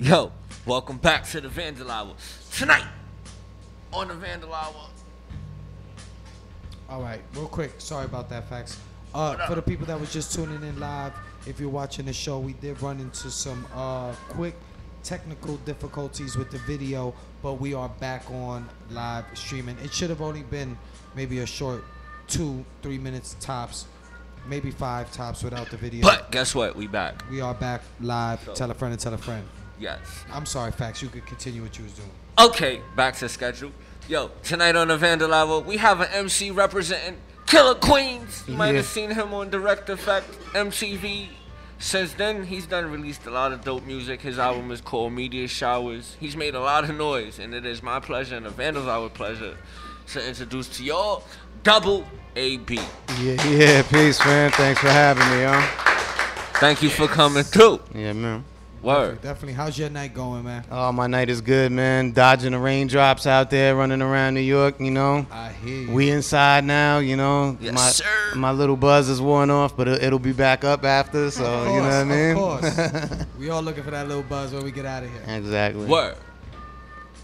Yo, welcome back to the Vandal Hour. Tonight on the Vandal Hour. All right, real quick. Sorry about that, Facts. For the people that was just tuning in live, if you're watching the show, we did run into some quick technical difficulties with the video, but we are back on live streaming. It should have only been maybe a short 2-3 minutes tops, maybe 5 tops without the video. But guess what? We back. We are back live. So, tell a friend and tell a friend. Yes. I'm sorry, Facts. You could continue what you was doing. Okay, back to schedule. Yo, tonight on the Vandal Hour, we have an MC representing Killer Queens. You might have seen him on Direct Effect, MTV. Since then, he's done released a lot of dope music. His album is called Media Showers. He's made a lot of noise, and it is my pleasure and the Vandal Hour pleasure to introduce to y'all Double AB. Yeah, peace, man. Thanks for having me, y'all. Thank you for coming through. Yeah, man. Word. Definitely. How's your night going, man? Oh, my night is good, man. Dodging the raindrops out there, running around New York, you know. I hear you. We inside now, you know. Yes, sir. My little buzz is worn off, but it'll be back up after, so Of course, you know what I mean? Of course. We all looking for that little buzz when we get out of here. Exactly. Word.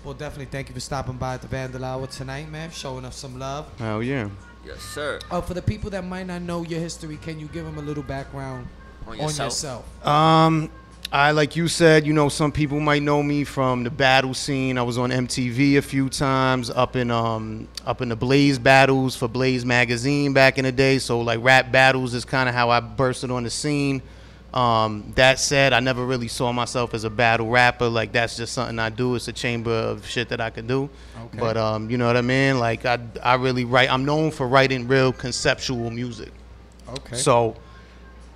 Well, definitely thank you for stopping by at the Vandal Hour tonight, man. Showing us some love. Oh, yeah. Yes, sir. For the people that might not know your history, can you give them a little background on yourself? Like you said, you know, some people might know me from the battle scene. I was on MTV a few times, up in the Blaze battles for Blaze magazine back in the day. So like rap battles is kind of how I bursted on the scene. That said, I never really saw myself as a battle rapper. Like that's just something I do. It's a chamber of shit that I could do. Okay. But you know what I mean? Like I really write. I'm known for writing real conceptual music. Okay. So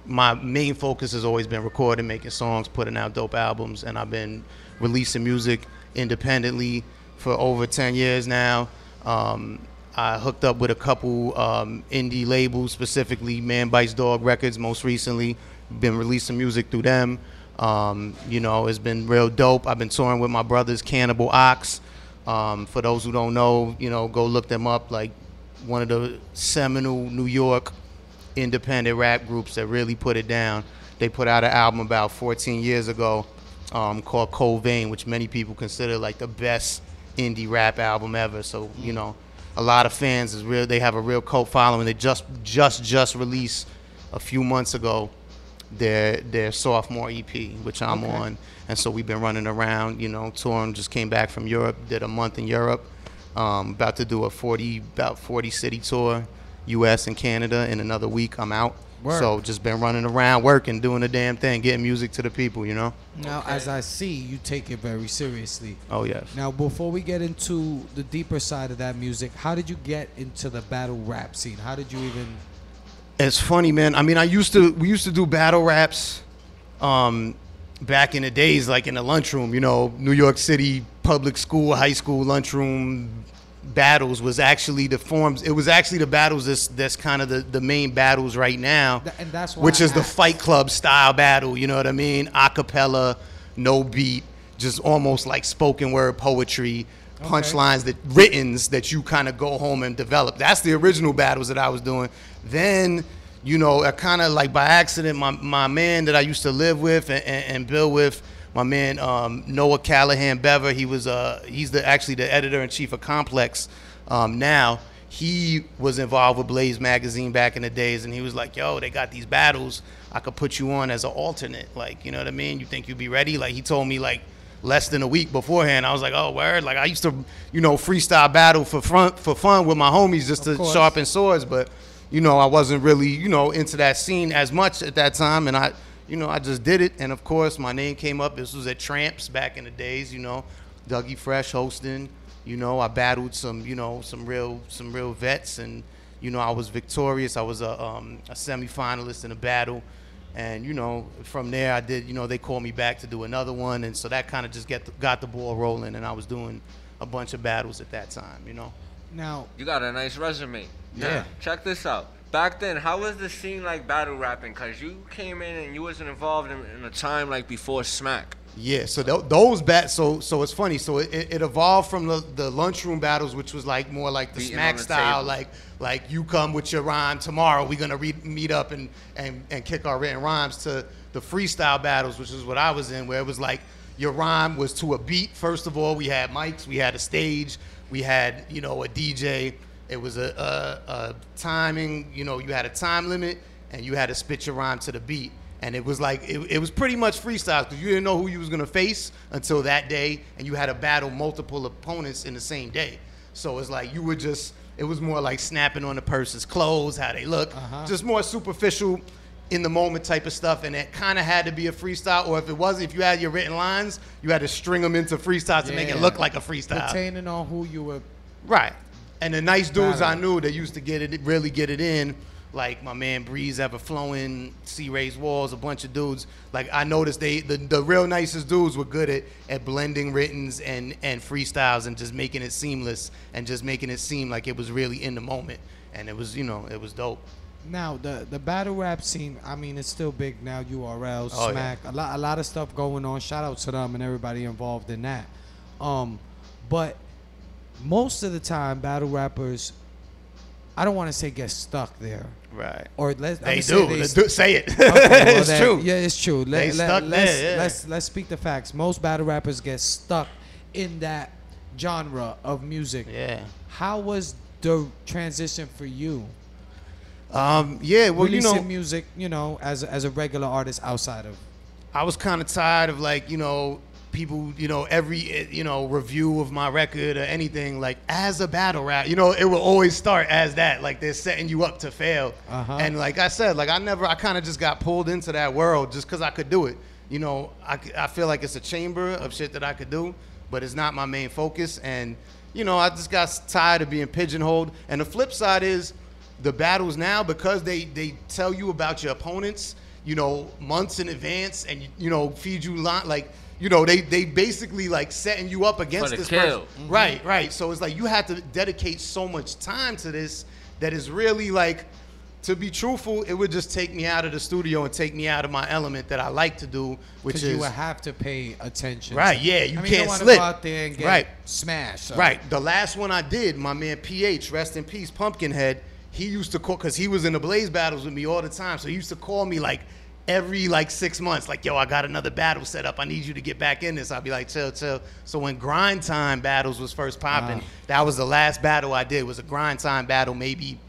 my main focus has always been recording, making songs, putting out dope albums, and I've been releasing music independently for over 10 years now. I hooked up with a couple indie labels, specifically Man Bites Dog Records most recently. Been releasing music through them. You know, it's been real dope. I've been touring with my brothers, Cannibal Ox. For those who don't know, you know, go look them up. Like one of the seminal New York independent rap groups that really put it down. They put out an album about 14 years ago called Cold Vein, which many people consider like the best indie rap album ever. So, you know, a lot of fans is real. They have a real cult following. They just released a few months ago their sophomore EP, which I'm on. And so we've been running around, you know, touring. Just came back from Europe, did a month in Europe. About to do a 40 city tour, U.S. and Canada. In another week, I'm out. Word. So just been running around, working, doing the damn thing, getting music to the people, you know? Now, as I see, you take it very seriously. Oh, yes. Now, before we get into the deeper side of that music, how did you get into the battle rap scene? How did you even... It's funny, man. I mean, we used to do battle raps back in the days, like in the lunchroom, you know, New York City public school, high school lunchroom battles was actually the forms. It was actually the battles that's kind of the main battles right now, and that's why which is the Fight Club style battle. You know what I mean? Acapella, no beat, just almost like spoken word poetry, punchlines that you kind of go home and develop. That's the original battles that I was doing. Then, you know, I kind of like by accident, my man that I used to live with and build with, my man Noah Callahan Bever, he's actually the editor-in-chief of Complex now. He was involved with Blaze magazine back in the days, and he was like, yo, they got these battles. I could put you on as an alternate. Like, you know what I mean? You think you'd be ready? Like, he told me like less than a week beforehand. I was like, oh, word. Like, I used to, you know, freestyle battle for fun with my homies just to sharpen swords. But, you know, I wasn't really, you know, into that scene as much at that time. And I just did it. And of course, my name came up. This was at Tramps back in the days, you know, Dougie Fresh hosting. You know, I battled some real vets, and, you know, I was victorious. I was a semifinalist in a battle. And, you know, from there I did, you know, they called me back to do another one. And so that kind of just got the ball rolling. And I was doing a bunch of battles at that time, you know. Now, you got a nice resume. Yeah. Now, check this out. Back then, how was the scene like battle rapping? Because you came in and you wasn't involved in a time like before Smack. Yeah, so those so it's funny. So it evolved from the lunchroom battles, which was like more like the Smack style, like you come with your rhyme tomorrow, we're gonna meet up and kick our written rhymes, to the freestyle battles, which is what I was in, where it was like your rhyme was to a beat. First of all, we had mics, we had a stage, we had, you know, a DJ. It was a timing, you know, you had a time limit, and you had to spit your rhyme to the beat. And it was like, it was pretty much freestyle, because you didn't know who you was going to face until that day, and you had to battle multiple opponents in the same day. So it's like you would just, it was more like snapping on the person's clothes, how they look, just more superficial, in the moment type of stuff, and it kind of had to be a freestyle, or if it wasn't, if you had your written lines, you had to string them into freestyle to make it look like a freestyle. Pertaining on who you were. Right. And the nice dudes I knew that used to get it, really get it in, like my man Breeze Everflowing, C-Ray's Walls, a bunch of dudes. Like I noticed the real nicest dudes were good at blending writtens and freestyles and just making it seamless and just making it seem like it was really in the moment. And it was, you know, it was dope. Now the battle rap scene, I mean, it's still big now. URL, Smack, yeah. a lot of stuff going on. Shout out to them and everybody involved in that. But most of the time, battle rappers, I don't want to say get stuck there. Right. Or they do. Say it. Okay, well, it's true. Yeah, it's true. Let's speak the facts. Most battle rappers get stuck in that genre of music. Yeah. How was the transition for you? Yeah, well, releasing you know, music, you know, as a regular artist outside of. I was kind of tired of, like, you know, people, you know, every, you know, review of my record or anything, like, as a battle rap, you know, it will always start as that, like they're setting you up to fail. And like I said, like I kind of just got pulled into that world just because I could do it. You know, I feel like it's a chamber of shit that I could do, but it's not my main focus. And, you know, I just got tired of being pigeonholed. And the flip side is, the battles now, because they tell you about your opponents, you know, months in advance, and, you know, feed you like, you know, they basically like setting you up against this person. Right. So it's like you have to dedicate so much time to this that is really, like, to be truthful, it would just take me out of the studio and take me out of my element that I like to do, which is, you would have to pay attention. Right. Yeah. You can't you don't want slip. to go out there and get smashed. So. Right. The last one I did, my man PH, rest in peace, Pumpkinhead. He used to call, because he was in the Blaze battles with me all the time, so he used to call me like every 6 months, like, yo, I got another battle set up, I need you to get back in this. I'd be like, chill. So when Grind Time battles was first popping, that was the last battle I did, was a Grind Time battle, maybe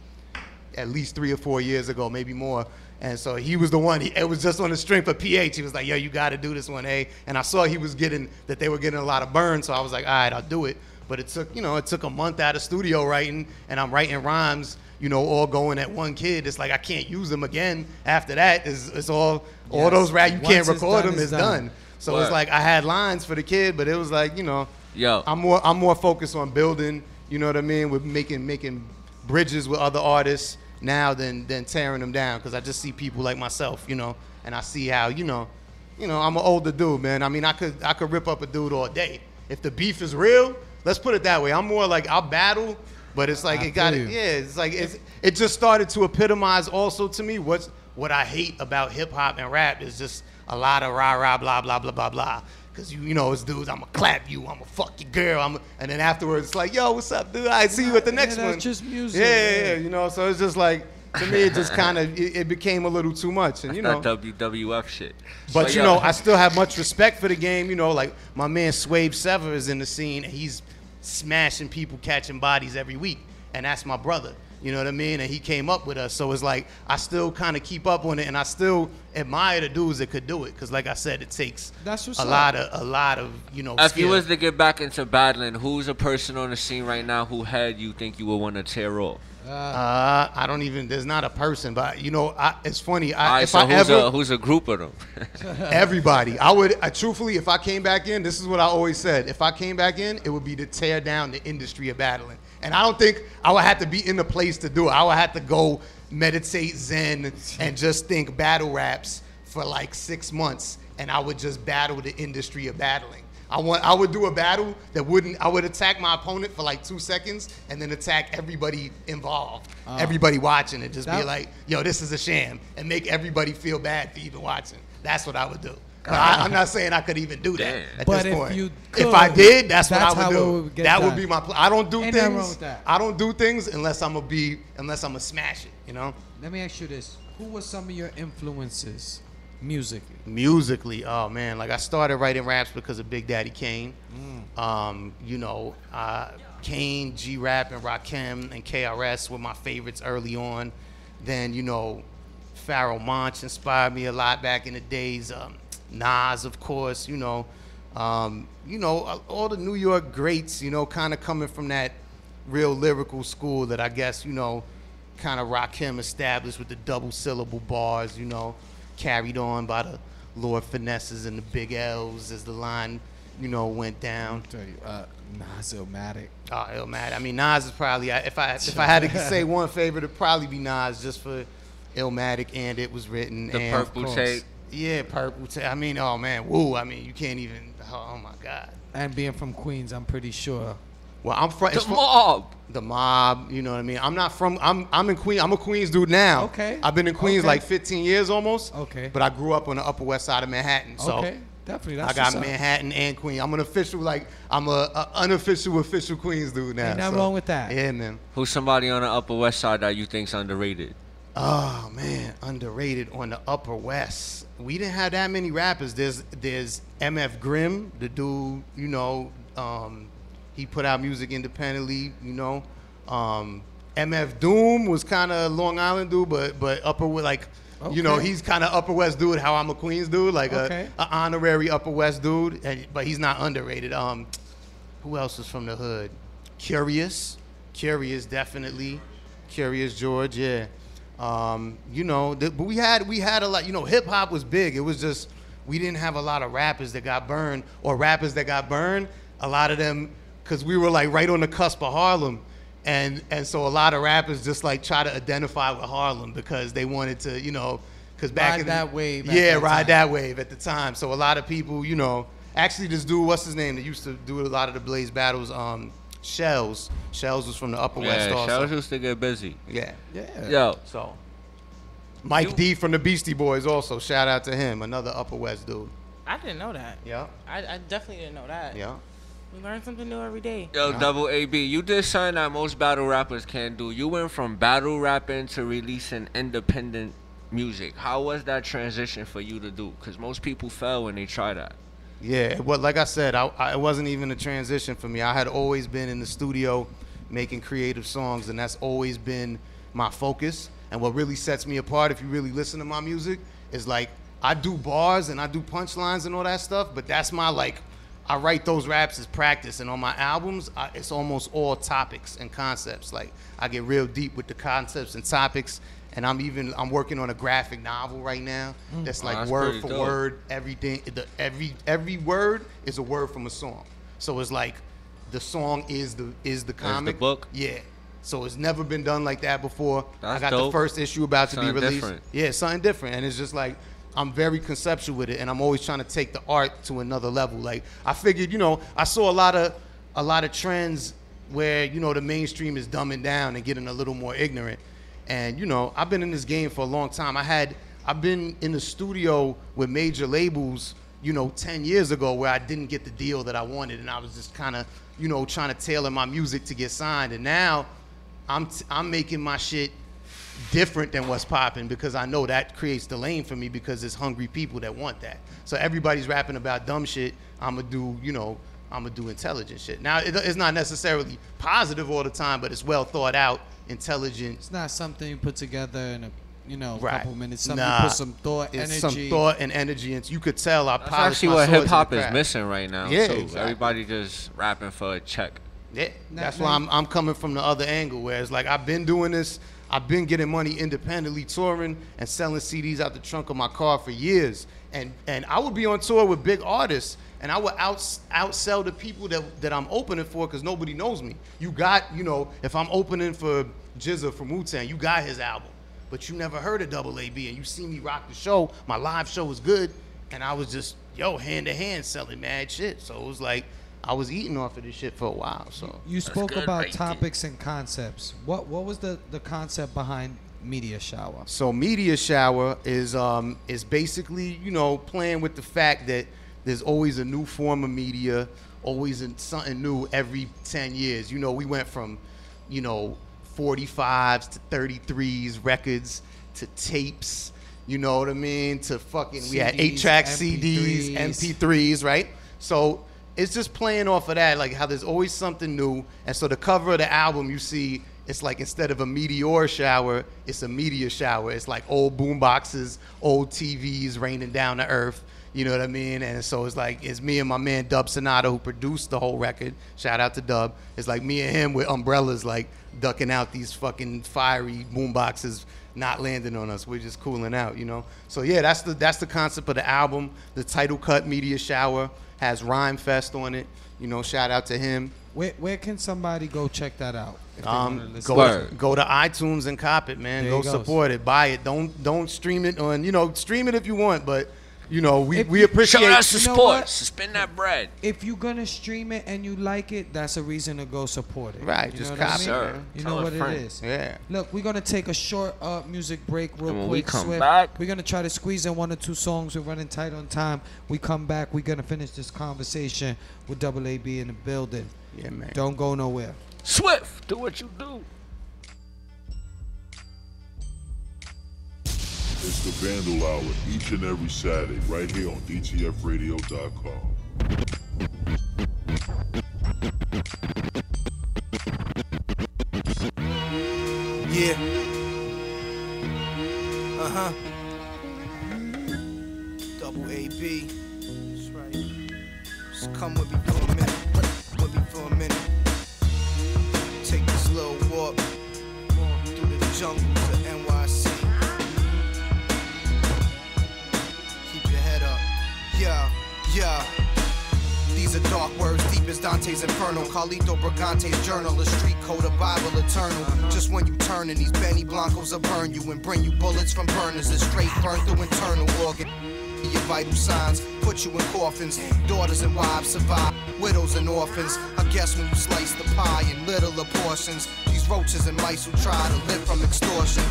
at least 3 or 4 years ago, maybe more. And so he was the one, it was just on the strength of PH. He was like, yo, you got to do this one, hey. And I saw that they were getting a lot of burn, so I was like, all right, I'll do it. But it took, you know, a month out of studio writing, and I'm writing rhymes, you know, all going at one kid. It's like I can't use them again after that. It's all those rap, you can't record them, it's done. So it's like I had lines for the kid, but it was like, you know, I'm more focused on building, you know what I mean, with making bridges with other artists now than tearing them down, because I just see people like myself, you know, and I see how, you know, I'm an older dude, man. I mean, I could rip up a dude all day. If the beef is real, let's put it that way. I'm more like, I'll battle, but it's like it's like it just started to epitomize also to me what I hate about hip hop and rap is just a lot of rah blah blah blah blah blah. Cause you know, it's dudes, I'ma clap you, I'ma fuck your girl, and then afterwards it's like, yo, what's up, dude? I see you at the next one. That's just music. Yeah, you know. So it's just like, to me, it just kind of it became a little too much, and you know, that WWF shit. But you know, I still have much respect for the game. You know, like my man Swave Sever is in the scene, and he's smashing people, catching bodies every week, and that's my brother. You know what I mean? And he came up with us, so it's like I still kind of keep up on it, and I still admire the dudes that could do it, because like I said, it takes a lot of you know. If you was to get back into battling, who's a person on the scene right now who had you think you would want to tear off? I don't even. There's not a person, but you know, it's funny. Who's a group of them? Everybody. Truthfully, if I came back in, this is what I always said. If I came back in, it would be to tear down the industry of battling. And I don't think I would have to be in the place to do it. I would have to go meditate Zen and just think battle raps for like 6 months, and I would just battle the industry of battling. I would do a battle that I would attack my opponent for like 2 seconds and then attack everybody involved, everybody watching, and just be like, yo, this is a sham, and make everybody feel bad for even watching. That's what I would do. I'm not saying I could even do that at this point. If I did, that's what I would do. That would be my plan. I don't do things. I don't do things unless I'm gonna smash it. You know. Let me ask you this: who were some of your influences Musically. Musically, oh man, like I started writing raps because of Big Daddy Kane. You know, Kane, G-Rap, and Rakim and KRS were my favorites early on. Then, you know, Pharoah Monch inspired me a lot back in the days. Nas, of course, you know, all the New York greats, you know, kind of coming from that real lyrical school that I guess, you know, kind of Rakim established with the double syllable bars, you know, carried on by the Lord Finesses and the Big L's as the line, you know, went down. I'll tell you, Nas Illmatic. Oh, Illmatic. I mean, Nas is probably, if I had to say one favorite, it'd probably be Nas, just for Illmatic and It Was Written. The and Purple Tape. Yeah, Purple Tape. I mean, oh man, woo. I mean, you can't even, oh my God. And being from Queens, I'm pretty sure. Well, I'm from The Mob. The Mob, you know what I mean? I'm not from, I'm in Queens. I'm a Queens dude now. Okay. I've been in Queens Okay. like 15 years almost. Okay. But I grew up on the Upper West Side of Manhattan. So Okay, definitely. That's I got what's up. Manhattan and Queens. I'm an official, like, I'm a unofficial, official Queens dude now. Ain't nothing wrong with that. Yeah, man. Who's somebody on the Upper West Side that you think's underrated? Oh man, underrated on the Upper West. We didn't have that many rappers. There's MF Grimm, the dude, you know, he put out music independently, you know. MF Doom was kind of Long Island dude, but Upper, like, you know, Okay. he's kind of Upper West dude. How I'm a Queens dude, like Okay. a honorary Upper West dude, but he's not underrated. Who else is from the hood? Curious definitely. Curious George, yeah. You know, but we had a lot. You know, hip hop was big. It was just we didn't have a lot of rappers that got burned, or rappers that got burned. A lot of them, because we were like right on the cusp of Harlem, and so a lot of rappers just like try to identify with Harlem because they wanted to, you know, because back Ride in that wave at yeah, that ride time. that wave at the time. So a lot of people, you know, actually this dude, what's his name, that used to do a lot of the Blaze battles, Shells was from the Upper West Yeah, also. Shells used to get busy. Yeah. Yeah. Yo, So, Mike D from the Beastie Boys also. Shout out to him, another Upper West dude. I didn't know that. Yeah, I definitely didn't know that. yeah. We learn something new every day. yo, Double AB, you did something that most battle rappers can't do. You went from battle rapping to releasing independent music. How was that transition for you to do? Because most people fail when they try that. Yeah, well, like I said, it wasn't even a transition for me. I had always been in the studio making creative songs, and that's always been my focus. And what really sets me apart, if you really listen to my music, is like I do bars and I do punchlines and all that stuff, but that's my, like, I write those raps as practice. And on my albums, it's almost all topics and concepts. Like, I get real deep with the concepts and topics. And I'm working on a graphic novel right now that's like that's word pretty for dope. word, everything. Every word is a word from a song. So it's like the song is the comic. book? Yeah. So it's never been done like that before. That's I got dope. the first issue about to be Something released. different. Yeah, something different. And it's just like I'm very conceptual with it, and I'm always trying to take the art to another level. Like I figured, you know, I saw a lot of trends where, you know, the mainstream is dumbing down and getting a little more ignorant. And, you know, I've been in this game for a long time. I've been in the studio with major labels, you know, 10 years ago where I didn't get the deal that I wanted. And I was just kind of, you know, trying to tailor my music to get signed. And now I'm making my shit different than what's popping because I know that creates the lane for me because there's hungry people that want that. So everybody's rapping about dumb shit. I'm going to do intelligent shit. Now, it's not necessarily positive all the time, but it's well thought out, intelligent. It's not something you put together in a Right. couple minutes. Something Nah, you put some thought, It's energy. some thought and energy, and you could tell I That's polished actually my what swords hip hop in the is craft. missing right now. Yeah, too. exactly. Everybody just rapping for a check. Yeah, that's Now- why I'm coming from the other angle, where it's like I've been doing this. I've been getting money independently, touring and selling CDs out the trunk of my car for years. And I would be on tour with big artists, and I would outsell the people that I'm opening for because nobody knows me. You got, you know, if I'm opening for Jizza from Wu-Tang, you got his album, but you never heard of Double AB, and you see me rock the show. My live show was good, and I was just, hand to hand selling mad shit. So it was like I was eating off of this shit for a while. So You spoke good about right topics and concepts. What was the concept behind Media Shower? So Media Shower is basically, you know, playing with the fact that there's always a new form of media, always something new every 10 years. You know, we went from, you know, 45s to 33s records to tapes, you know what I mean, to fucking, we had CDs, 8-track CDs, MP3s. MP3s, right? So it's just playing off of that, like how there's always something new. And so the cover of the album, you see, it's like instead of a meteor shower, it's a meteor shower. It's like old boom boxes, old TVs raining down to earth. You know what I mean? And so it's like, it's me and my man Dub Sonata who produced the whole record. Shout out to Dub. It's like me and him with umbrellas, like ducking out these fucking fiery boom boxes, not landing on us. We're just cooling out, you know? So yeah, that's the concept of the album. The title cut, Meteor Shower, has Rhyme Fest on it. You know, shout out to him. Where can somebody go check that out? If they wanna listen? Go to iTunes and cop it, man. There Go you go. support it. Buy it. Don't stream it on, you know, stream it if you want, but you know, we appreciate Shout out to You know sports. what? Spend that bread. If you're gonna stream it and you like it, that's a reason to go support it. Right, You just know what I cop mean? it, Sir, man. You tell know a what friend. it is. Yeah. Look, we're gonna take a short music break real And when quick. we come Swift. back- We're gonna try to squeeze in 1 or 2 songs. We're running tight on time. We come back. We're gonna finish this conversation with Double AB in the building. Yeah, man. Don't go nowhere. Swift, do what you do. It's the Vandal Hour each and every Saturday right here on DTFradio.com. Yeah. Double AB. That's right. Just come with me for a minute. With me for a minute. Take this little walk through the jungles of NYC. Keep your head up. Yeah. These are dark words, deep as Dante's Inferno. Carlito Brigante's journal, a street code, a Bible eternal. Just when you turn and these Benny Blancos will burn you and bring you bullets from burners that straight burn through internal organ. Your vital signs put you in coffins. Daughters and wives survive, widows and orphans. I guess when you slice the pie in littler portions, these roaches and mice who try to live from extortion.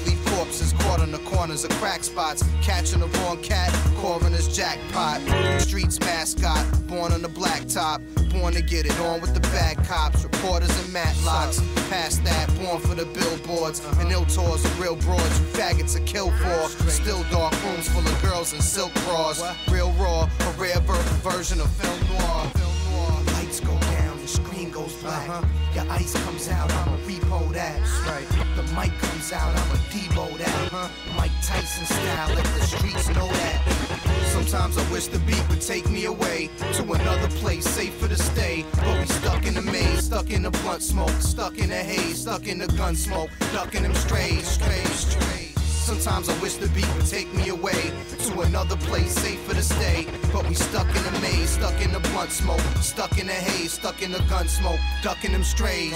Leave corpses caught in the corners of crack spots. Catching the wrong cat, coroner's jackpot. Streets mascot, born on the blacktop. Born to get it on with the bad cops. Reporters and matlocks. Past that, born for the billboards. And ill tours of real broads who faggots are killed for. Still dark rooms full of girls in silk bras. Real raw, a rare version of film noir. Lights go down, the screen goes black. Your ice comes out, I'ma repo that. Right. The mic comes out, I'ma Debo that. Mike Tyson style, let the streets know that. Sometimes I wish the beat would take me away to another place, safer to stay. But we stuck in the maze, stuck in the blunt smoke, stuck in the haze, stuck in the gun smoke, ducking them strays. Sometimes I wish the beat would take me away to another place, safer to stay. But we stuck in the maze, stuck in the blunt smoke, stuck in the haze, stuck in the gun smoke, ducking them strays.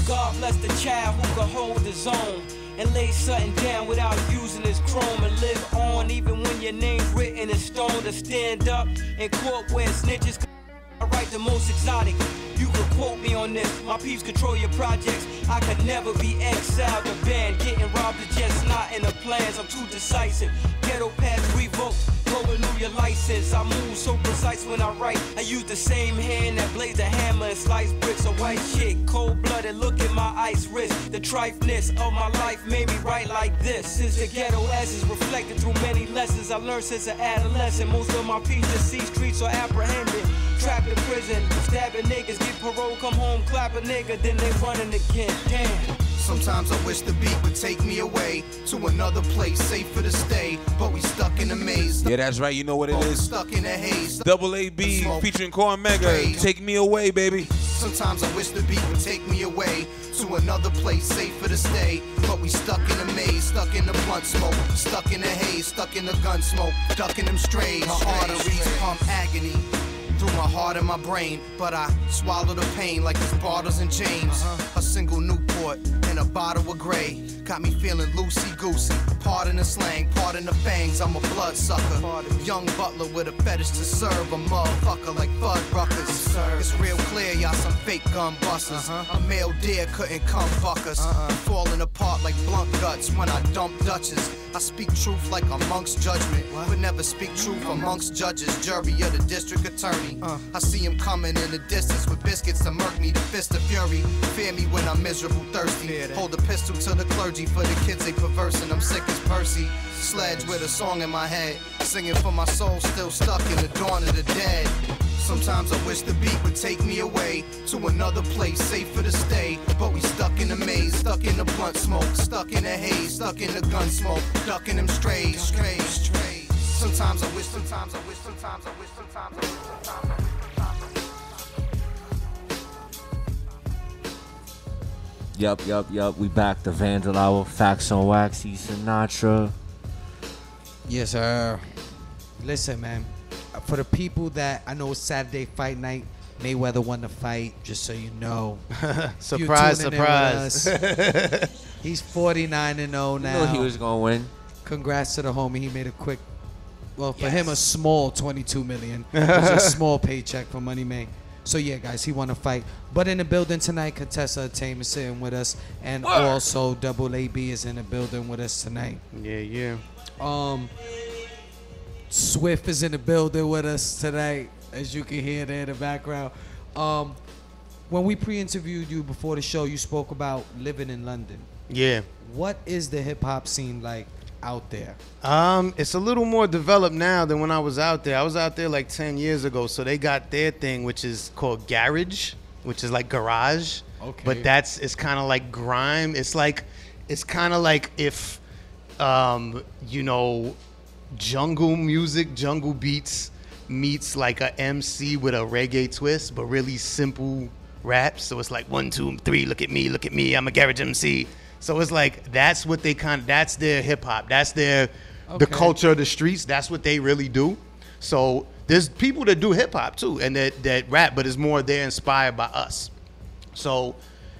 God bless the child who can hold his own and lay something down without using his chrome and live on even when your name's written in stone. To stand up in court where snitches I write the most exotic. You could quote me on this. My peeps control your projects. I could never be exiled. The band getting robbed is just not in the plans. I'm too decisive. Ghetto pass revoked. Go renew your license. I move so precise when I write. I use the same hand that blades a hammer and slice bricks. A white chick, cold-blooded. Look at my ice wrist. The trifeness of my life made me write like this. Since the ghetto essence reflected through many lessons I learned since an adolescent. Most of my peeps that see streets are apprehended. Trapped in prison, stabbing niggas, get parole, come home, clap a nigga, then they running again. Damn. Sometimes I wish the beat would take me away to another place, safer to stay. But we stuck in a maze. Yeah, that's right. You know what it is. Stuck in a haze. Double AB featuring Core Mega. Take me away, baby. Sometimes I wish the beat would take me away to another place, safer to stay. But we stuck in a maze, stuck in the blunt smoke, stuck in the haze, stuck in the gun smoke, ducking them strays. My arteries pump agony through my heart and my brain, but I swallow the pain like it's Bartles and James. A single Newport and a bottle of Gray got me feeling loosey-goosey. Pardon the slang, pardon the fangs, I'm a bloodsucker. Young butler with a fetish to serve a motherfucker like Fuddruckers. It's real clear y'all some fake gun busters. A male deer couldn't come buck us. Falling apart. apart like blunt guts when I dump Dutches. I speak truth like amongst judgment, but never speak truth amongst judges, jury, or the district attorney. I see him coming in the distance with biscuits to murk me, the fist of fury. Fear me when I'm miserable, thirsty. Hold a pistol to the clergy for the kids they perverse, and I'm sick as Percy. Sledge with a song in my head, singing for my soul still stuck in the dawn of the dead. Sometimes I wish the beat would take me away to another place, safer to stay. But we stuck in the maze, stuck in the blunt smoke, stuck in the haze, stuck in the gun smoke, ducking them strays. Sometimes I wish, sometimes I wish, sometimes I wish, sometimes I wish, sometimes I wish. Yup. We back to Vandal Hour. Facts on Waxy Sinatra. Yes, sir. Listen, man. For the people that I know it's Saturday fight night, Mayweather won the fight, just so you know. Surprise. He's 49-0 now. You know he was going to win. Congrats to the homie. He made a quick, well, for him, a small $22 million. It was a small paycheck for Money May. So, yeah, guys, he won a fight. But in the building tonight, Contessauntamede is sitting with us. And also, Double AB is in the building with us tonight. Yeah. Swift is in the building with us tonight, as you can hear there in the background. When we pre-interviewed you before the show, you spoke about living in London. Yeah. What is the hip-hop scene like out there? It's a little more developed now than when I was out there. I was out there like 10 years ago, so they got their thing, which is called garage, which is like garage. Okay. But it's kind of like grime. It's kind of like if, jungle music, jungle beats meets like a MC with a reggae twist, but really simple raps. So it's like 1, 2, 3, look at me, I'm a garage MC. So it's like that's their hip hop. That's the culture of the streets. That's what they really do. So there's people that do hip hop too, and that rap, but it's more they're inspired by us. So,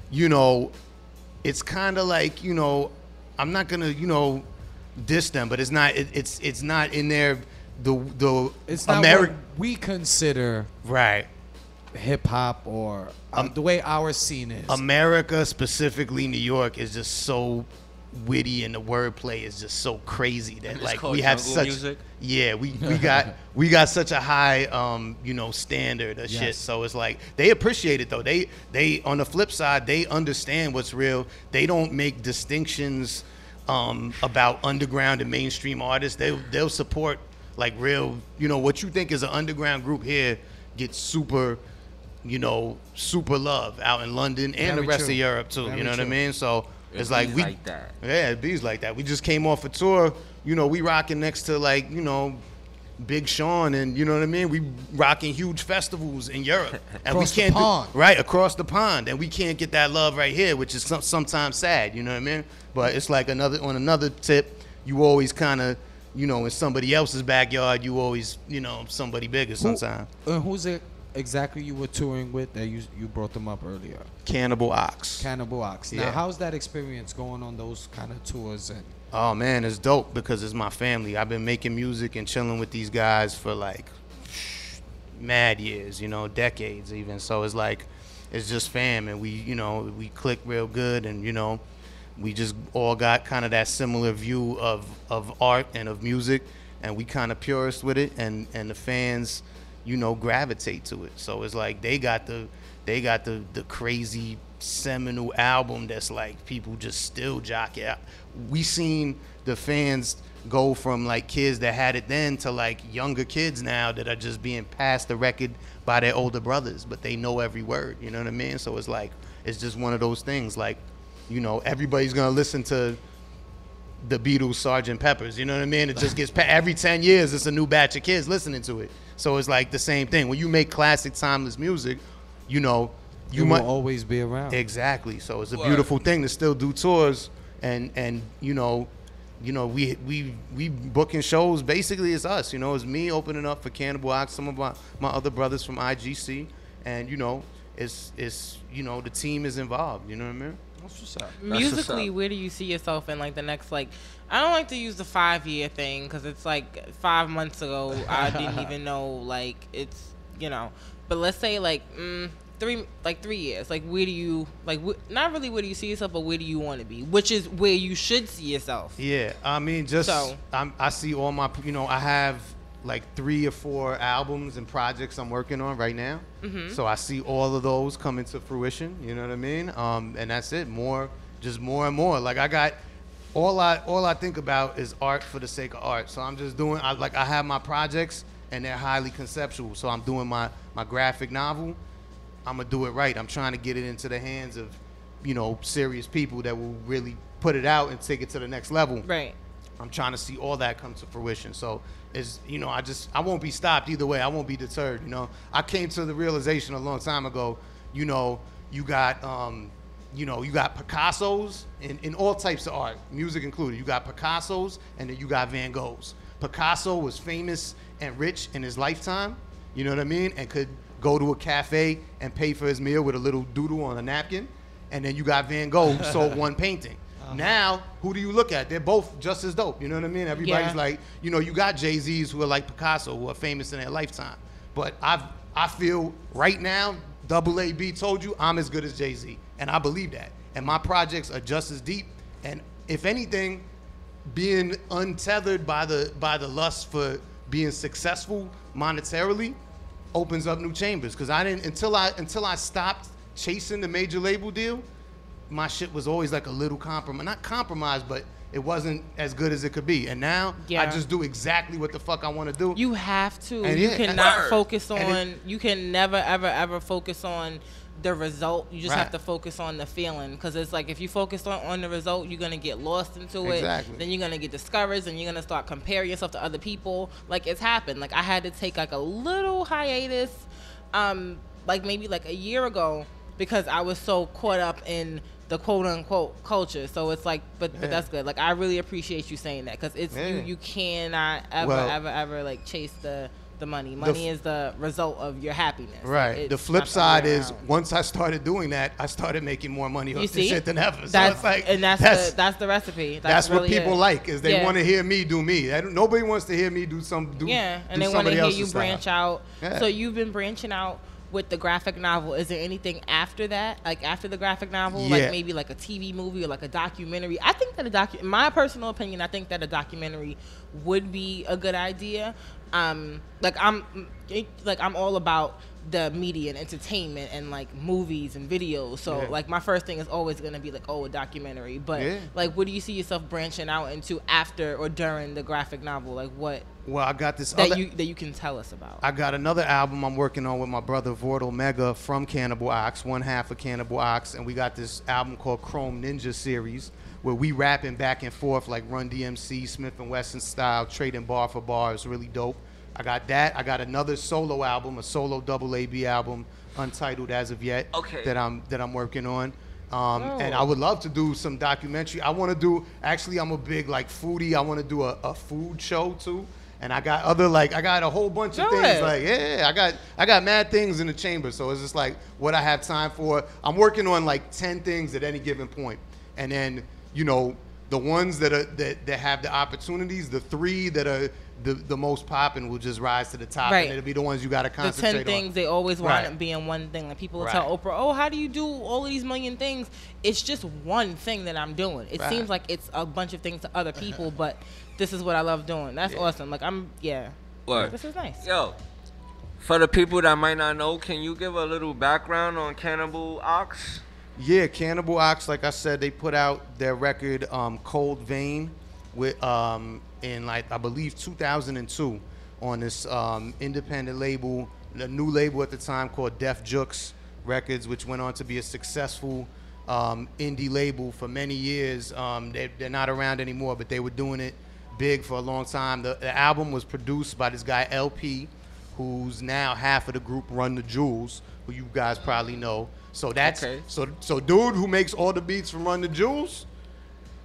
it's kind of like, I'm not gonna, diss them, but it's not in there it's not what we consider right hip hop or the way our scene is. America, specifically New York, is just so witty, and the wordplay is just so crazy that like we have such music. Yeah, we got such a high standard of shit. So it's like they appreciate it though. They on the flip side, they understand what's real. They don't make distinctions about underground and mainstream artists. They'll support like real, what you think is an underground group here gets super love out in London and the rest of Europe too. You know what I mean? So it's like that. Yeah, it bees like that. We just came off a tour, we rocking next to like, Big Sean, and you know what I mean? We rocking huge festivals in Europe, and across we can't the pond. Right across the pond, and we can't get that love right here, which is sometimes sad. You know what I mean? But it's like on another tip, you always kind of, in somebody else's backyard, you always, somebody bigger sometimes. Who's it exactly you were touring with that you brought them up earlier? Cannibal Ox. Now, how's that experience going on those kind of tours? And oh man, it's dope because it's my family. I've been making music and chilling with these guys for like mad years, decades even. So it's like, it's just fam, and we click real good, and we just all got kind of that similar view of art and of music, and we kind of purist with it, and the fans, gravitate to it. So it's like they got the crazy seminal album that's like people just still jock it out. We seen the fans go from like kids that had it then to like younger kids now that are just being passed the record by their older brothers, but they know every word. You know what I mean? So it's like, it's just one of those things. Like, everybody's gonna listen to the Beatles, Sgt. Pepper's. You know what I mean? It just gets every 10 years. It's a new batch of kids listening to it. So it's like the same thing. When you make classic, timeless music, you will always be around. Exactly. So it's a beautiful thing to still do tours, and we booking shows. Basically, it's us. It's me opening up for Cannibal Ox, some of my other brothers from IGC, and it's the team is involved. You know what I mean? That's what's up. Musically, where do you see yourself in like the next, like, I don't like to use the 5-year thing because it's like 5 months ago I didn't even know, like, it's, but let's say like 3 years, like where do you not really where do you see yourself, but where do you want to be, which is where you should see yourself. Yeah, I mean, just I see all my, I have like 3 or 4 albums and projects I'm working on right now. So I see all of those coming to fruition. You know what I mean? And that's it. More and more. Like I got all I think about is art for the sake of art. So I'm just doing. I have my projects and they're highly conceptual. So I'm doing my graphic novel. I'm gonna do it right. I'm trying to get it into the hands of, serious people that will really put it out and take it to the next level. Right. I'm trying to see all that come to fruition. So it's, I won't be stopped either way. I won't be deterred. I came to the realization a long time ago. You got Picassos in all types of art, music included. You got Picassos and then you got Van Goghs. Picasso was famous and rich in his lifetime. You know what I mean? And could go to a cafe and pay for his meal with a little doodle on a napkin. And then you got Van Gogh who sold one painting. Now, who do you look at? They're both just as dope. You know what I mean? Everybody's like, you got Jay-Z's who are like Picasso, who are famous in their lifetime. But I feel right now, AAB told you I'm as good as Jay-Z. And I believe that. And my projects are just as deep. And if anything, being untethered by the lust for being successful monetarily opens up new chambers. Because until I stopped chasing the major label deal, my shit was always like a little not compromised, but it wasn't as good as it could be. And now I just do exactly what the fuck I want to do. You have to. And you cannot focus on. You can never ever focus on the result. You just have to focus on the feeling, because it's like if you focus on the result, you're gonna get lost into it. Then you're gonna get discouraged, and you're gonna start comparing yourself to other people. Like it's happened. Like I had to take like a little hiatus, like maybe like a year ago, because I was so caught up in the quote unquote culture. So it's like, but that's good. Like I really appreciate you saying that, because it's you cannot ever like chase the money. Money is the result of your happiness. Right. The flip side is once I started doing that, I started making more money off this shit than ever. So it's like, and that's the recipe. That's really what people like, is they want to hear me do me. Nobody wants to hear me do and they want to hear you branch out. So you've been branching out with the graphic novel. Is there anything after that, like after the graphic novel, like maybe like a TV movie or like a documentary? I think that in my personal opinion, I think that a documentary would be a good idea. I'm all about the media and entertainment and like movies and videos. So like my first thing is always gonna be like, a documentary. But like, what do you see yourself branching out into after or during the graphic novel? Like what? Well, I got this that you can tell us about. I got another album I'm working on with my brother THEVANDALHOUR9.13.15 from Cannibal Ox, one half of Cannibal Ox, and we got this album called Chrome Ninja Series, where we rapping back and forth like Run DMC, Smith & Wesson style, trading bar for bar. It's really dope. I got that. I got another solo album, a solo AAB album, untitled as of yet, that I'm working on. And I would love to do some documentary. I want to do, actually, I'm a big like foodie. I want to do a food show too. And I got I got a whole bunch of things. Like, I got mad things in the chamber. So it's just like what I have time for. I'm working on like 10 things at any given point. And then, the ones that have the opportunities, the 3 that are the most popping will just rise to the top. And it'll be the ones you got to concentrate on. The 10 things, they always wind up being one thing. Like people will tell Oprah, how do you do all of these million things? It's just one thing that I'm doing. It seems like it's a bunch of things to other people, but this is what I love doing. That's awesome. Like this is nice. Yo, for the people that might not know, can you give a little background on Cannibal Ox? Yeah, Cannibal Ox, like I said, they put out their record Cold Vein with in like I believe 2002 on this independent label, a new label at the time called Def Jux Records, which went on to be a successful indie label for many years. They're not around anymore, but they were doing it big for a long time. The album was produced by this guy LP, who's now half of the group Run the Jewels, who you guys probably know. So that's so dude who makes all the beats from Run the Jewels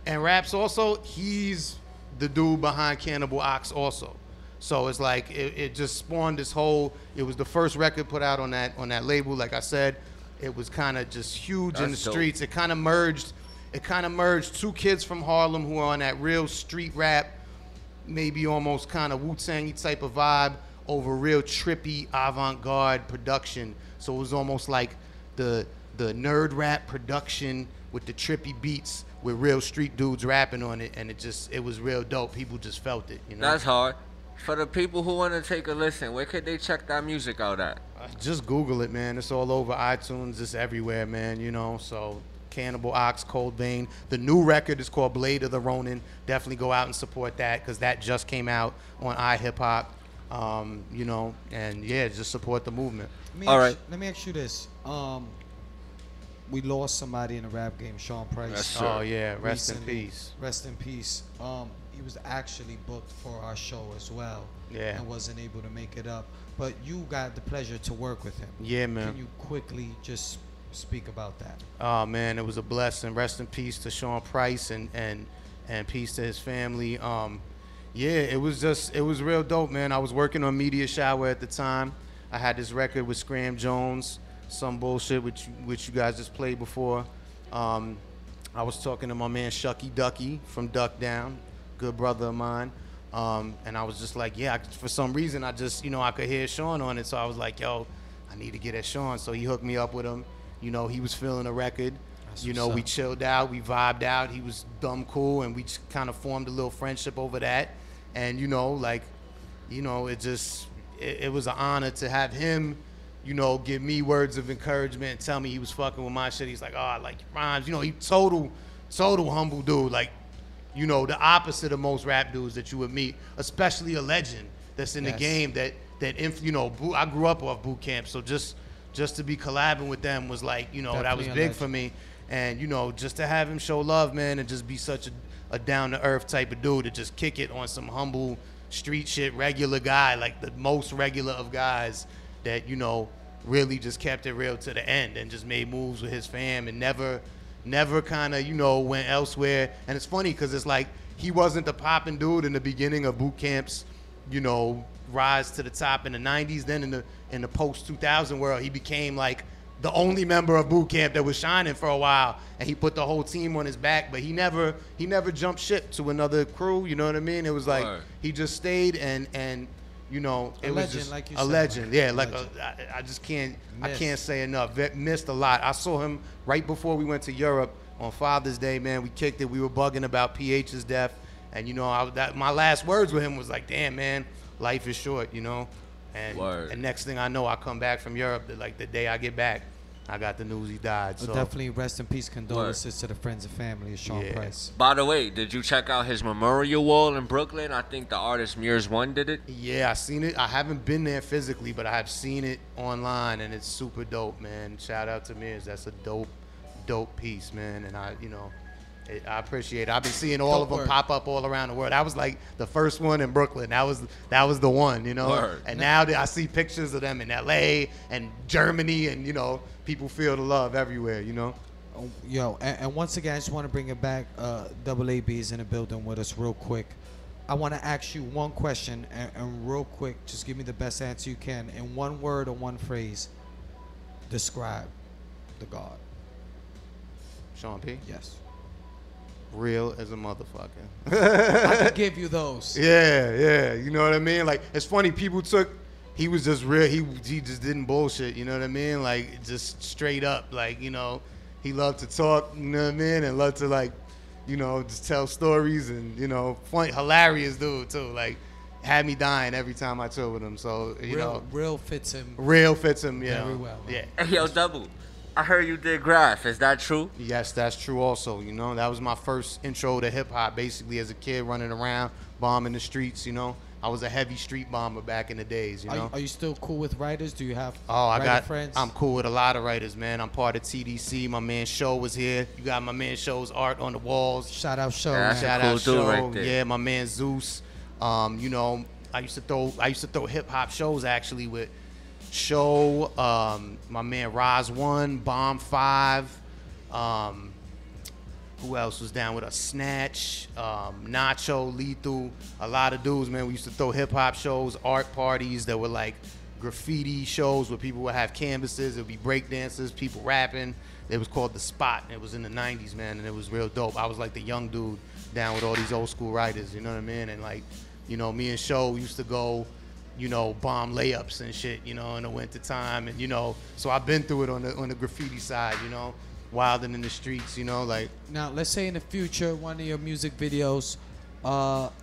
and raps also, he's the dude behind Cannibal Ox also. So it's like it just spawned this whole. It was the first record put out on that label. Like I said, it was kind of just huge in the streets. It kind of merged 2 kids from Harlem who are on that real street rap, maybe almost kind of Wu-Tang-y type of vibe, over real trippy avant-garde production. So it was almost like the nerd rap production with the trippy beats with real street dudes rapping on it, and it was real dope. People just felt it, you know. That's hard. For the people who want to take a listen, where could they check that music out at? Just Google it, man. It's all over iTunes. It's everywhere, man, you know. So Cannibal Ox, Cold Vein. The new record is called Blade of the Ronin. Definitely go out and support that because that just came out on iHip-Hop, you know. And, yeah, just support the movement. Let me ask you this. We lost somebody in the rap game, Sean Price. Yes, oh, yeah. Rest in peace. Rest in peace. He was actually booked for our show as well. Yeah. And wasn't able to make it up. But you got the pleasure to work with him. Yeah, man. Can you quickly just speak about that? Oh, man, it was a blessing. Rest in peace to Sean Price and peace to his family. Yeah, it was real dope, man. I was working on Media Shower at the time. I had this record with Scram Jones, Some Bullshit, which you guys just played before. I was talking to my man Shucky Ducky from Duck Down, good brother of mine. And I was just like, yeah, for some reason, I just, you know, I could hear Sean on it. So I was like, yo, I need to get at Sean. So he hooked me up with him. You know, he was feeling the record. You know, we chilled out, we vibed out. He was dumb cool, and we just kind of formed a little friendship over that. And, you know, like, you know, it was an honor to have him, you know, give me words of encouragement and tell me he was fucking with my shit. He's like, oh, I like your rhymes. You know, he total humble dude. Like, you know, the opposite of most rap dudes that you would meet, especially a legend that's in the game that you know, I grew up off boot camp. So just to be collabing with them was like, you know, definitely that was big for me. And, you know, just to have him show love, man, and just be such a down-to-earth type of dude to just kick it on some humble street shit, regular guy, like the most regular of guys that, you know, really just kept it real to the end and just made moves with his fam and never kind of, you know, went elsewhere. And it's funny because it's like he wasn't the popping dude in the beginning of boot camp's, you know, rise to the top in the 90s. Then in the post-2000 world, he became like the only member of boot camp that was shining for a while, and he put the whole team on his back. But he never jumped ship to another crew. You know what I mean? It was like he just stayed and you know, it was just like a legend. Yeah, like I just can't say enough. Missed a lot. I saw him right before we went to Europe on Father's Day. Man, we kicked it. We were bugging about PH's death, and you know, my last words with him was like, "Damn, man, life is short," you know. And next thing I know, I come back from Europe. Like the day I get back, I got the news he died. So definitely rest in peace, condolences to the friends and family of Sean Price. By the way, did you check out his memorial wall in Brooklyn? I think the artist Mears One did it. Yeah, I seen it. I haven't been there physically, but I have seen it online, and it's super dope, man. Shout out to Mears. That's a dope piece, man. And I I appreciate it. I've been seeing all of them pop up all around the world. I was like the first one in Brooklyn. That was the one, you know. Word. And now I see pictures of them in LA and Germany, and you know, people feel the love everywhere, you know. Yo, and once again, I just want to bring it back. Double AB is in the building with us real quick. I want to ask you one question, and real quick, just give me the best answer you can in one word or one phrase. Describe the God. Sean P? Yes. Real as a motherfucker. I could give you those. Yeah. You know what I mean? Like, it's funny, he was just real. He just didn't bullshit, you know what I mean? Like, just straight up. Like, you know, he loved to talk, you know what I mean? And loved to, like, you know, just tell stories and, you know, funny, hilarious dude, too. Like, had me dying every time I toured with him. So, you know. Real fits him. Yeah. Very well. Yeah. Hey, yo, Double. I heard you did graph. Is that true? Yes, that's true also. You know, that was my first intro to hip hop, basically as a kid running around, bombing the streets, you know. I was a heavy street bomber back in the days, you know. Are you still cool with writers? Do you have friends? I'm cool with a lot of writers, man. I'm part of TDC. My man Show was here. You got my man Show's art on the walls. Shout out Show. Yeah, Shout cool out Show. Right there. Yeah, my man Zeus. You know, I used to throw hip hop shows actually with Show, my man Roz 1, Bomb 5, who else was down with us? Snatch, Nacho, Lethal, a lot of dudes, man. We used to throw hip-hop shows, art parties that were like graffiti shows where people would have canvases. It would be break dancers, people rapping. It was called The Spot. It was in the 90s, man, and it was real dope. I was like the young dude down with all these old school writers, you know what I mean? And like, you know, me and Show used to go you know, bomb layups and shit, you know, in the winter time. And, you know, so I've been through it on the graffiti side, you know, wilding in the streets, you know, like. Now, let's say in the future, one of your music videos,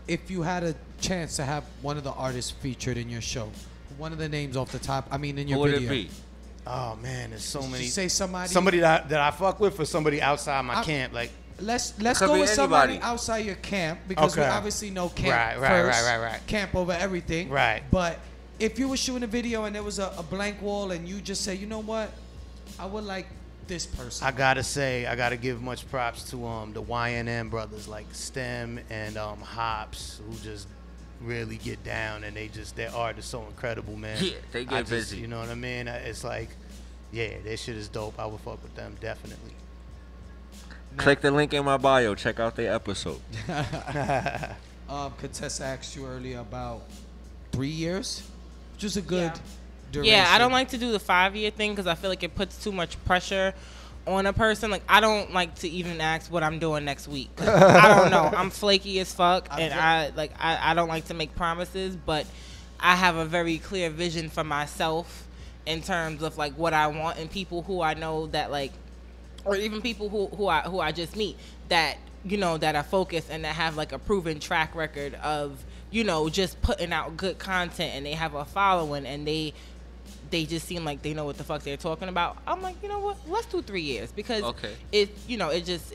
if you had a chance to have one of the artists featured in your show, one of the names off the top, I mean, in your video. Who would it be? Oh, man, there's so many. Say somebody. Somebody that I fuck with or somebody outside my camp, like. Let's go with somebody outside your camp because we obviously know camp first. Right. Camp over everything. Right. But if you were shooting a video and there was a blank wall and you just say, you know what, I would like this person. I gotta give much props to the YNM brothers like Stem and Hops, who just really get down, and their art is so incredible, man. Yeah, they get busy. You know what I mean? It's like, yeah, their shit is dope. I would fuck with them definitely. Click the link in my bio. Check out their episode. Contessa asked you earlier about 3 years, which is a good duration. Yeah, I don't like to do the 5-year thing because I feel like it puts too much pressure on a person. Like, I don't like to even ask what I'm doing next week. I don't know. I'm flaky as fuck, and I don't like to make promises, but I have a very clear vision for myself in terms of like what I want, and people who I know that like, or even people who I just meet that, you know, that are focused and that have like a proven track record of, you know, just putting out good content, and they have a following, and they just seem like they know what the fuck they're talking about. I'm like, you know what? Let's do 3 years because it just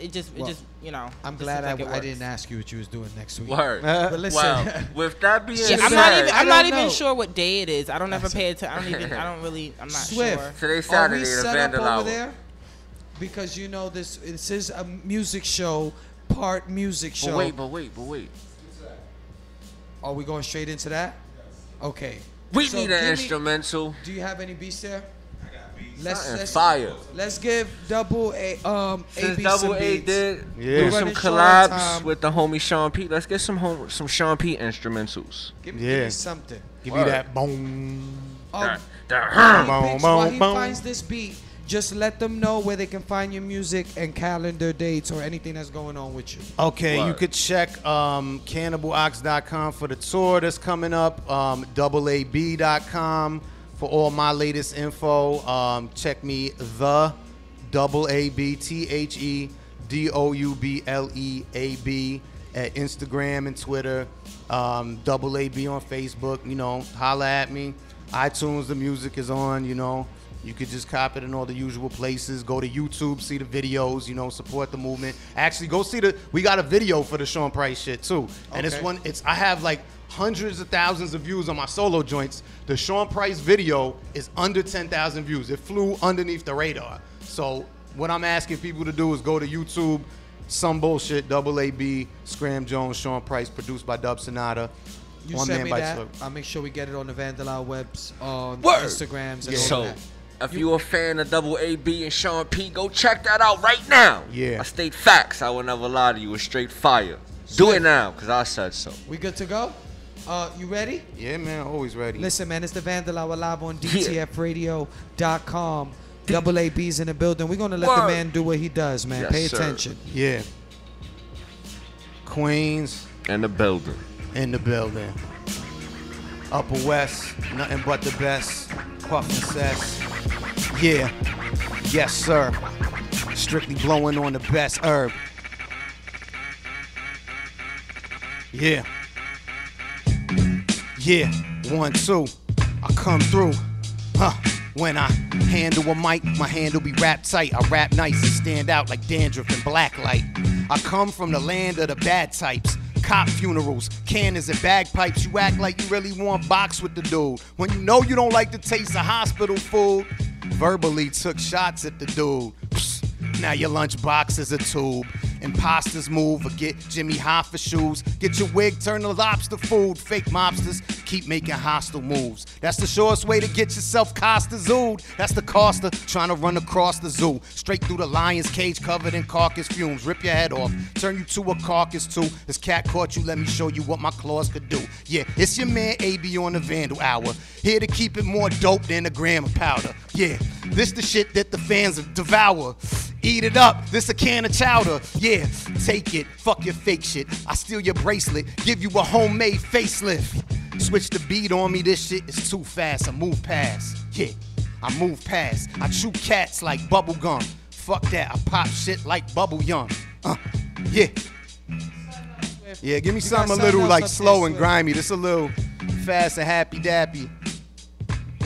you know. I'm glad I didn't ask you what you was doing next week. Word. But listen, wow. With that being said, I'm not even sure what day it is. I don't ever pay attention. I'm not Swift, sure. Today's Saturday, the Vandal Hour. Over there? Because you know this is a music show, part music show. But wait. Are we going straight into that? Okay. We need an instrumental. Do you have any beats there? I got beats. Let's fire. Let's give Double A Since AB Double some A beats. did do some collabs with the homie Sean P. Let's get some Sean P instrumentals. Give me something. Give me that boom. While he finds this beat, just let them know where they can find your music and calendar dates or anything that's going on with you. Okay, you could check cannibalox.com for the tour that's coming up, AAB.com for all my latest info. Check me, the AAB, THEDOUBLEAB at Instagram and Twitter, AAB on Facebook, you know, holla at me. iTunes, the music is on, you know. You could just cop it in all the usual places. Go to YouTube, see the videos, you know, support the movement. Actually, go see we got a video for the Sean Price shit too. And I have like hundreds of thousands of views on my solo joints. The Sean Price video is under 10,000 views. It flew underneath the radar. So what I'm asking people to do is go to YouTube, some bullshit, AAB, Scram Jones, Sean Price, produced by Dub Sonata. You send me that. I'll make sure we get it on the Vandal Hour webs, on Instagrams and all that. If you a fan of Double AB and Sean P, go check that out right now. Yeah. I state facts. I will never lie to you. It's straight fire. Do it now, because I said so. We good to go? You ready? Yeah, man. Always ready. Listen, man. It's the Vandal Hour live on DTFradio.com. Double AB's in the building. We're going to let the man do what he does, man. Yes, Pay sir. attention. Yeah. Queens. In the building. In the building. Upper West. Nothing but the best. Puff and Cess. Yeah, yes sir. Strictly blowing on the best herb. Yeah. 1, 2. I come through. When I handle a mic, my handle be wrapped tight. I rap nice and stand out like dandruff and blacklight. I come from the land of the bad types. Cop funerals, cannons and bagpipes. You act like you really want box with the dude when you know you don't like the taste of hospital food. Verbally took shots at the dude. Psst, now your lunchbox is a tube. Imposters move or get Jimmy Hoffa shoes. Get your wig turned to lobster food. Fake mobsters keep making hostile moves. That's the surest way to get yourself Costa Zooed. That's the Costa trying to run across the zoo. Straight through the lion's cage covered in carcass fumes. Rip your head off, turn you to a carcass too. This cat caught you, let me show you what my claws could do. Yeah, it's your man AB on the Vandal Hour. Here to keep it more dope than a gram of powder. Yeah, this the shit that the fans devour. Eat it up, this a can of chowder. Yeah, take it, fuck your fake shit. I steal your bracelet, give you a homemade facelift. Switch the beat on me, this shit is too fast. I move past, yeah, I move past. I chew cats like bubble gum. Fuck that, I pop shit like bubble yum. Yeah. Yeah, give me something a little like slow and grimy. This a little fast and happy dappy.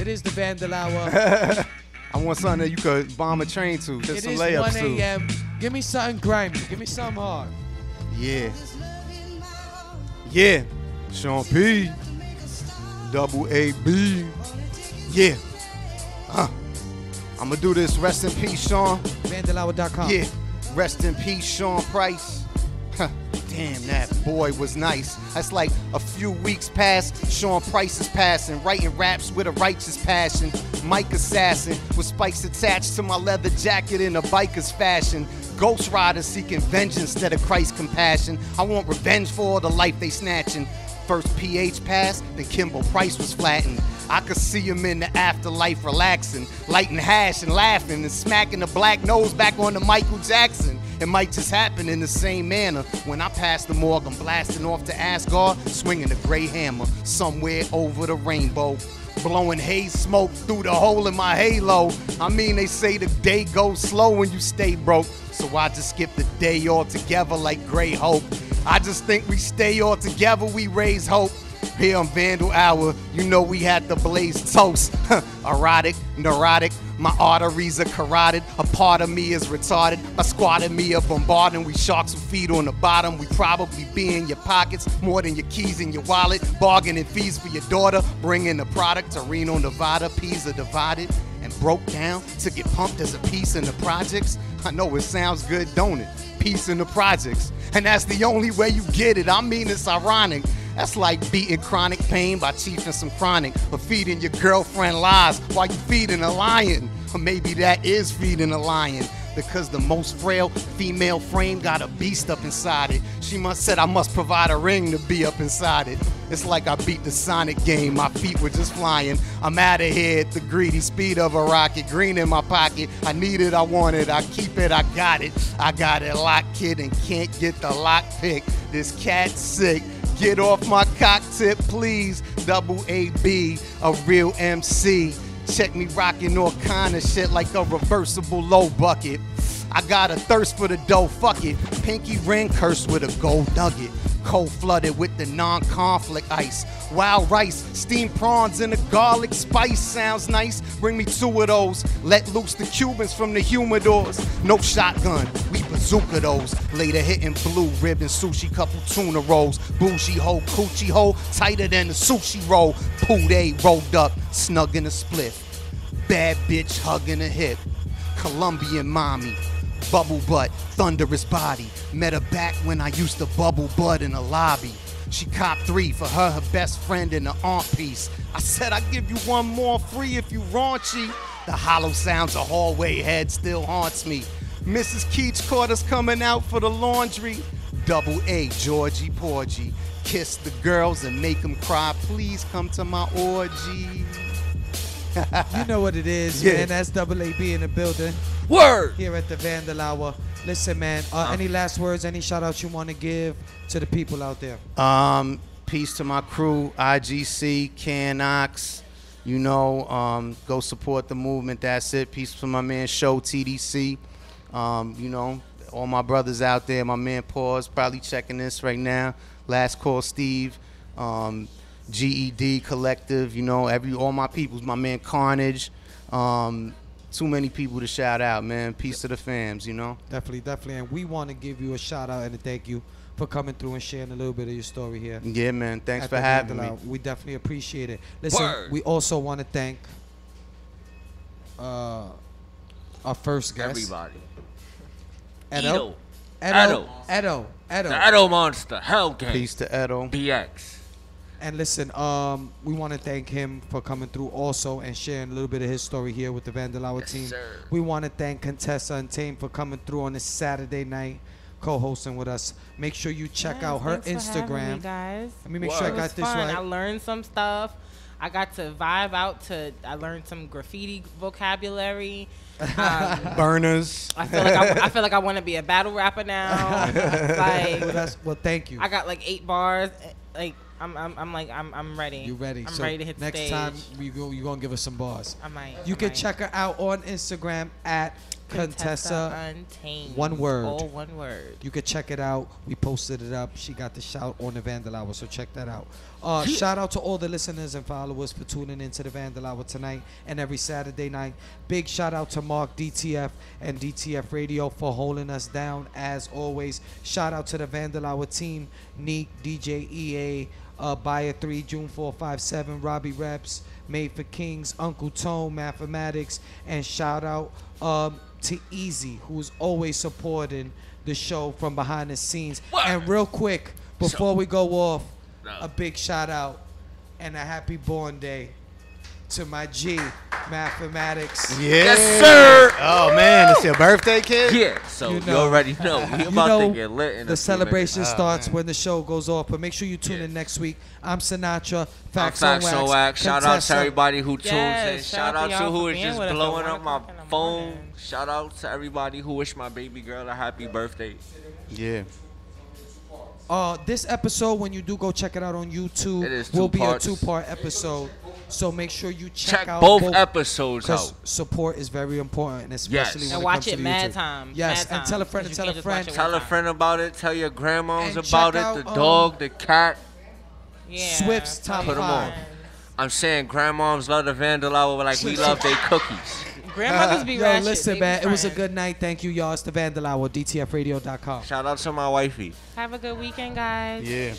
It is the Vandal Hour. I want something that you could bomb a train to. Just It some is layups 1 a.m. Give me something grimy. Give me something hard. Yeah. Yeah. Sean P. Double A-B. Yeah. I'm going to do this. Rest in peace, Sean. Vandalhour.com. Yeah. Rest in peace, Sean Price. Damn, that boy was nice. That's like a few weeks past Sean Price is passing, writing raps with a righteous passion. Mike assassin with spikes attached to my leather jacket in a biker's fashion. Ghost rider seeking vengeance instead of Christ's compassion. I want revenge for all the life they snatching. First PH passed, then Kimbo Price was flattened. I could see him in the afterlife relaxing, lighting hash and laughing and smacking the black nose back on the Michael Jackson. It might just happen in the same manner. When I pass the morgue, I'm blasting off to Asgard, swinging the gray hammer somewhere over the rainbow. Blowing haze smoke through the hole in my halo. I mean, they say the day goes slow when you stay broke. So I just skip the day altogether like Grey Hope. I just think we stay all together, we raise hope. Here on Vandal Hour, you know we had to blaze toast. Erotic, neurotic, my arteries are carotid. A part of me is retarded. A squad of me are bombarding. We sharks who feed on the bottom. We probably be in your pockets more than your keys in your wallet. Bargaining fees for your daughter. Bringing the product to Reno, Nevada. Peas are divided and broke down to get pumped as a piece in the projects. I know it sounds good, don't it? Peace in the projects. And that's the only way you get it. I mean, it's ironic. That's like beating chronic pain by chiefing some chronic, or feeding your girlfriend lies while you feeding a lion. Or maybe that is feeding a lion, because the most frail female frame got a beast up inside it. She said I must provide a ring to be up inside it. It's like I beat the Sonic game, my feet were just flying. I'm out of here at the greedy speed of a rocket. Green in my pocket, I need it, I want it, I keep it, I got it. I got it locked, kid, and can't get the lock pick. This cat's sick. Get off my cock tip, please. Double A-B, a real MC. Check me rocking all kind of shit like a reversible low bucket. I got a thirst for the dough, fuck it. Pinky ring cursed with a gold nugget. Cold flooded with the non-conflict ice. Wild rice, steamed prawns and a garlic spice sounds nice. Bring me 2 of those. Let loose the Cubans from the humidors. No shotgun, we bazooka those. Later hitting blue ribbon sushi, couple tuna rolls. Bougie ho, coochie ho, tighter than a sushi roll. Poulet rolled up, snug in a spliff. Bad bitch hugging a hip. Colombian mommy. Bubble butt, thunderous body. Met her back when I used to bubble butt in the lobby. She copped 3 for her best friend in the art piece. I said I'd give you 1 more free if you raunchy. The hollow sounds of hallway head still haunts me. Mrs. Keach caught us coming out for the laundry. Double A, Georgie Porgy. Kiss the girls and make them cry. Please come to my orgy. You know what it is, man. That's Double AB in the building. Word! Here at the Vandal Hour. Listen, man, any last words, any shout-outs you want to give to the people out there? Peace to my crew, IGC, Canox. You know, go support the movement. That's it. Peace to my man, Show TDC. You know, all my brothers out there. My man Paul's probably checking this right now. Last Call Steve. GED Collective, you know, all my peoples, my man Carnage. Too many people to shout out, man. Peace to the fams, you know. Definitely. And we want to give you a shout out and a thank you for coming through and sharing a little bit of your story here. Yeah, man. Thanks for having me. We definitely appreciate it. Listen, we also want to thank our first guest. Everybody. Edo. The Edo Monster. Hell Gang. Peace to Edo. BX. And listen, we want to thank him for coming through also and sharing a little bit of his story here with the Vandal Hour team. Sir. We want to thank Contessauntamede for coming through on this Saturday night, co-hosting with us. Make sure you check out her Instagram. For having me, guys. Let me make sure I got this right. I learned some stuff. I got to vibe out to. I learned some graffiti vocabulary. Burners. I feel like I want to be a battle rapper now. Like, well, thank you. I got like 8 bars. Like, I'm ready. You ready? I'm So ready to hit the next stage. time you gonna give us some bars. I might. You can check her out on Instagram at Contessauntamede. One word. All one word. You can check it out. We posted it up. She got the shout on the Vandal Hour, so check that out. Shout out to all the listeners and followers for tuning into the Vandal Hour tonight and every Saturday night. Big shout out to Mark, DTF, and DTF Radio for holding us down as always. Shout out to the Vandal Hour team, Neek, DJ EA, Buyer 3, June 457, Robbie Reps, Made for Kings, Uncle Tone, Mathematics, and shout out to Easy, who's always supporting the show from behind the scenes. What? And real quick, before we go off, a big shout out and a happy born day to my G, Mathematics. Yeah. Yes, sir. Oh, man, it's your birthday, kid? Yeah, so you already know. We about to get lit in the celebration starts man. when the show goes off, but make sure you tune in next week. I'm Sinatra, Facts on Wax. Shout out to everybody who tunes in. Yes, Shout out to who is just with us at blowing 1 up my o'clock in the phone. morning. Shout out to everybody who wished my baby girl a happy birthday. Yeah. This episode, when you do go check it out on YouTube, It is will two be parts. a 2-part episode. So make sure you check out both episodes out. because support is very important, and especially when And it watch comes it to mad YouTube. time. Yes, mad and tell a friend time, to tell a 'cause you can't friend. just watch it Tell a one friend about it. Tell your grandmas And about check it. out, The dog, the cat. time. Yeah. Swift's top Put 'em 5. on. I'm saying grandmoms love the Vandal Hour like we love their cookies. Grandmothers be Yo, ratchet. listen, They man, be it was a trying. good night. Thank you, y'all. It's the Vandal Hour, DTFradio.com. Shout out to my wifey. Have a good weekend, guys. Yeah.